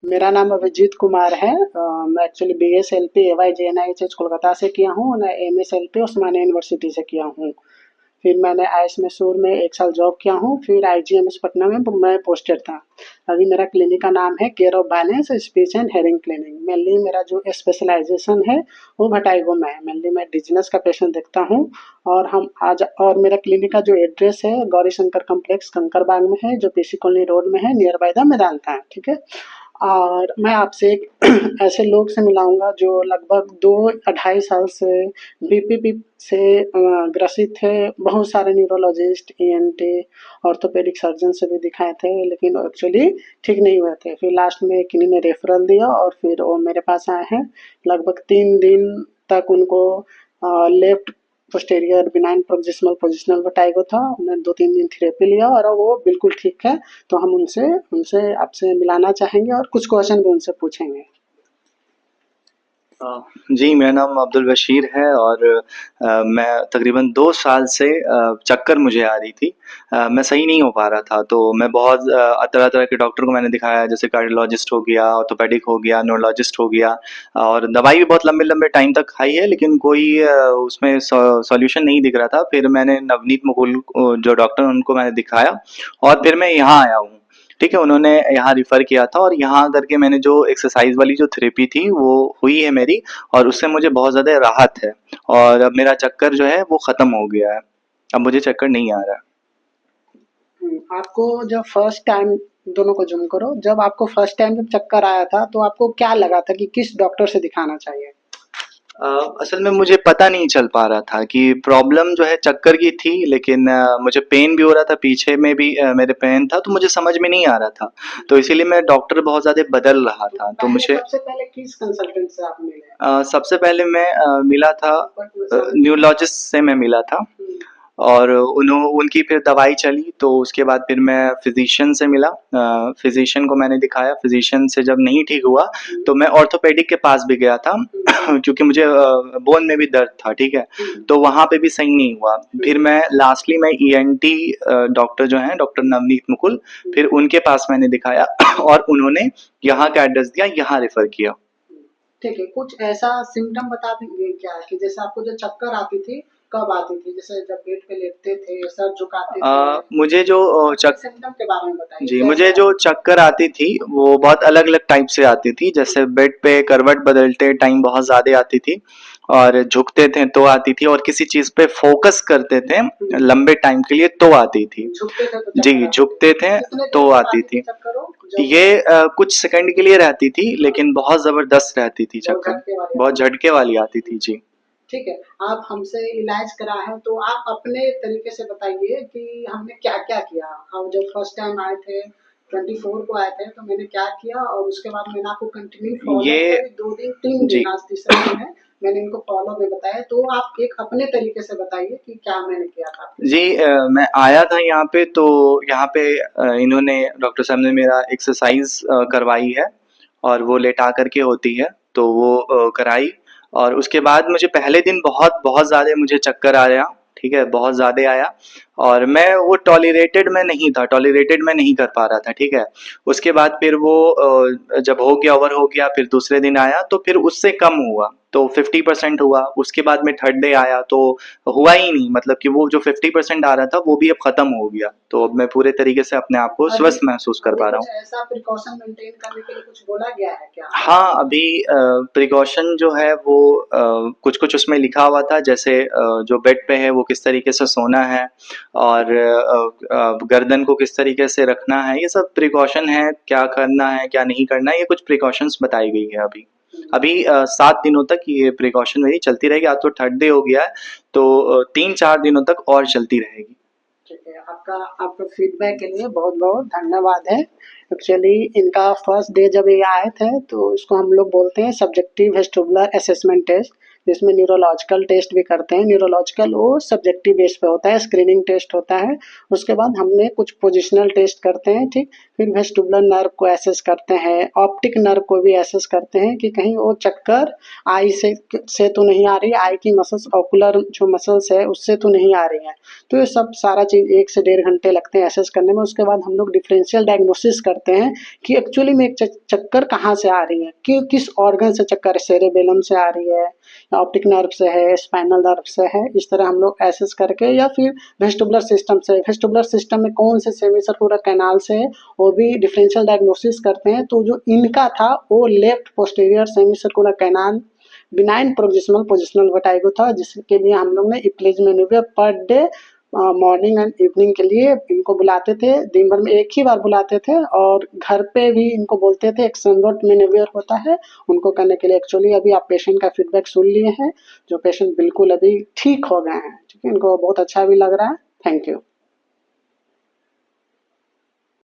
मेरा नाम अभिजीत कुमार है। मैं एक्चुअली BSLP AYJNIHS कोलकाता से किया हूँ और MSLP उस्मानिया यूनिवर्सिटी से किया हूँ। फिर मैंने आईएस मैसूर में 1 साल जॉब किया हूँ, फिर IGMS पटना में मैं पोस्टेड था। अभी मेरा क्लिनिक का नाम है care of balance speech and hearing clinic. Mainly मेरा जो स्पेशलाइजेशन है वो भटाईगो में है। मेनली मैं डिजीनेस का पेशेंट देखता हूँ। और मेरा क्लिनिक का जो एड्रेस है गौरी शंकर कॉम्प्लेक्स कंकरबाग में है, जो पीसी कॉलोनी रोड में है, नियर बाय द मेदांता है। ठीक है। और मैं आपसे एक ऐसे लोग से मिलाऊंगा जो लगभग 2 ढाई साल से बीपीपी से ग्रसित थे। बहुत सारे न्यूरोलॉजिस्ट, ENT, ऑर्थोपेडिक सर्जन से भी दिखाए थे, लेकिन एक्चुअली ठीक नहीं हुए थे। फिर लास्ट में किन्हीं ने रेफरल दिया और फिर वो मेरे पास आए हैं। लगभग 3 दिन तक उनको left posterior benign proximal positional vertigo था। उन्होंने 2-3 दिन थेरेपी लिया और अब वो बिल्कुल ठीक है। तो हम उनसे उनसे आपसे मिलाना चाहेंगे और कुछ क्वेश्चन भी उनसे पूछेंगे। जी, मेरा नाम अब्दुल बशीर है और मैं तकरीबन 2 साल से चक्कर मुझे आ रही थी। मैं सही नहीं हो पा रहा था, तो मैं बहुत तरह-तरह के डॉक्टर को मैंने दिखाया, जैसे कार्डियोलॉजिस्ट हो गया, ऑर्थोपेडिक हो गया, न्यूरोलॉजिस्ट हो गया और दवाई भी बहुत लंबे-लंबे टाइम तक खाई है, लेकिन कोई उसमें सॉल्यूशन नहीं दिख रहा था। फिर मैंने नवनीत मुकुल जो डॉक्टर हैं, उनको मैंने दिखाया और फिर मैं यहाँ आया हूँ। ठीक है, उन्होंने यहाँ रिफ़र किया था और यहाँ आकर के मैंने जो एक्सरसाइज़ वाली जो थेरेपी थी वो हुई है मेरी और उससे मुझे बहुत ज़्यादा राहत है और अब मेरा चक्कर जो है वो ख़त्म हो गया है। अब मुझे चक्कर नहीं आ रहा है। आपको जब फर्स्ट टाइम, दोनों को ज़ूम करो, जब आपको फर्स्ट टाइम जब चक्कर आया था तो आपको क्या लगा था कि किस डॉक्टर से दिखाना चाहिए? अ, असल में मुझे पता नहीं चल पा रहा था कि प्रॉब्लम जो है चक्कर की थी, लेकिन मुझे पेन भी हो रहा था, पीछे में भी मेरे पेन था, तो मुझे समझ में नहीं आ रहा था। तो इसीलिए मैं डॉक्टर बहुत ज़्यादा बदल रहा तो था। तो पहले मुझे सबसे पहले किस कंसल्टेंट से आप मिले? सबसे पहले मैं मिला था बट न्यूरोलॉजिस्ट से मैं मिला था और उनकी फिर दवाई चली, तो उसके बाद फिर मैं फिजिशियन से मिला। फिजिशियन को मैंने दिखाया, फिजिशियन से जब नहीं ठीक हुआ तो मैं ऑर्थोपेडिक के पास भी गया था क्योंकि मुझे बोन में भी दर्द था। ठीक है, तो वहाँ पे भी सही नहीं हुआ। फिर मैं लास्टली मैं ENT डॉक्टर जो हैं, डॉक्टर नवनीत मुकुल, फिर उनके पास मैंने दिखाया और उन्होंने यहाँ का एड्रेस दिया, यहाँ रेफर किया। ठीक है, कुछ ऐसा सिम्पटम बता देंगे क्या कि जैसे आपको जो चक्कर आती थी, कब आती थी? जैसे जब बेड पे लेटते थे, सर झुकाते थे? मुझे जो अपने सिम्पटम के बारे में बताइए, जी, कैसे मुझे जो आती थी? चक्कर आती थी वो बहुत अलग-अलग टाइप से आती थी। जैसे बेड पे करवट बदलते टाइम बहुत ज़्यादा आती थी और झुकते थे तो आती थी और किसी चीज़ पे फ़ोकस करते थे लंबे टाइम के लिए तो आती थी। झुकते थे तो चक्कर जी, आती थी। झुकते थे कितने देर तो तक आती आती थी थी। चक्कर वो? जब ये कुछ सेकंड के लिए रहती थी, लेकिन बहुत ज़बरदस्त रहती थी बहुत चक्कर। झटके वाली बहुत आती झटके वाली आती थी। थी। जी। ठीक है, आप हमसे इलाज कराए हैं तो आप अपने तरीके से बताइए कि हमने क्या-क्या किया? हम जब फर्स्ट टाइम आए थे, 24 को आए थे, तो मैंने क्या किया और उसके बाद मैंने आपको कंटिन्यू ये फ़ॉलो-अप में 2 दिन, 3 जी। दिन, आज तीसरा दिन है, मैंने इनको फ़ॉलो भी बताया। तो आप एक अपने तरीके से बताइए कि क्या मैंने किया था आपके जी, साथ? मैं आया था यहाँ पे तो यहाँ पे इन्होंने डॉक्टर साहब ने मेरा एक्सरसाइज़ करवाई है और वो लेटा कर के होती है, तो वो कराई और उसके बाद मुझे पहले दिन बहुत ज़्यादा मुझे चक्कर आया, ठीक है? बहुत ज़्यादा आया और मैं वो टॉलरेटेड मैं नहीं कर पा रहा था, ठीक है? उसके बाद फिर वो जब हो गया, ओवर हो गया, फिर दूसरे दिन आया तो फिर उससे कम हुआ, तो 50% हुआ। उसके बाद में थर्ड डे आया तो हुआ ही नहीं, मतलब कि वो जो 50% आ रहा था वो भी अब खत्म हो गया, तो अब मैं पूरे तरीके से अपने आप को अभी स्वस्थ महसूस कर अभी पा रहा कुछ हूँ। ऐसा प्रिकॉशन मेंटेन करने के लिए कुछ बोला गया है क्या? हाँ, अभी प्रिकॉशन जो है वो कुछ-कुछ उसमें लिखा हुआ था, जैसे जो बेड पे है वो किस तरीके से सोना है और गर्दन को किस तरीके से रखना है, ये सब प्रिकॉशन है, क्या करना है, क्या नहीं करना है, ये कुछ प्रिकॉशंस बताई गई है अभी। अभी 7 दिनों तक ये प्रिकॉशन मेरी चलती रहेगी, आज तो थर्ड डे हो गया है, तो 3-4 दिनों तक और चलती रहेगी। ठीक है, आपका आपका फीडबैक के लिए बहुत-बहुत धन्यवाद है। एक्चुअली इनका फर्स्ट डे जब ये आए थे तो इसको हम लोग बोलते हैं सब्जेक्टिव वेस्टिबुलर असेसमेंट टेस्ट। जिसमें न्यूरोलॉजिकल टेस्ट भी करते हैं। न्यूरोलॉजिकल वो सब्जेक्टिव बेस पे होता है, स्क्रीनिंग टेस्ट होता है। उसके बाद हमने कुछ पोजिशनल टेस्ट करते हैं, ठीक। फिर वेस्टिबुलर नर्व को एसेस करते हैं, ऑप्टिक नर्व को भी एसेस करते हैं कि कहीं वो चक्कर आई से तो नहीं आ रही, आई की मसल्स, ऑकुलर जो मसल्स है उससे तो नहीं आ रही है। तो ये सब सारा चीज़ 1 से 1.5 घंटे लगते हैं एसेस करने में। उसके बाद हम लोग डिफरेंशियल डायग्नोसिस करते हैं कि एक्चुअली में एक चक्कर कहाँ से आ रही है, कि किस ऑर्गन से चक्कर, सेरेबेलम से आ रही है, ऑप्टिक नर्व से है, स्पाइनल नर्व से है। इस तरह हम लोग एसेस करके, या फिर वेस्टिबुलर सिस्टम से, वेस्टिबुलर सिस्टम में कौन से सेमी सर्कुलर कैनाल से है, वो भी डिफरेंशियल डायग्नोसिस करते हैं। तो जो इनका था वो left posterior semi circular canal benign proximal positional vertigo था, जिसके लिए हम लोग ने इप्लेजमेनिवियर per day morning and evening के लिए इनको बुलाते थे। दिन भर में एक ही बार बुलाते थे और घर पे भी इनको बोलते थे। एक सनवर्ट मेनेवियर होता है उनको करने के लिए। एक्चुअली अभी आप पेशेंट का फीडबैक सुन लिए हैं, जो पेशेंट बिल्कुल अभी ठीक हो गए हैं, ठीक है। इनको बहुत अच्छा भी लग रहा है। Thank you.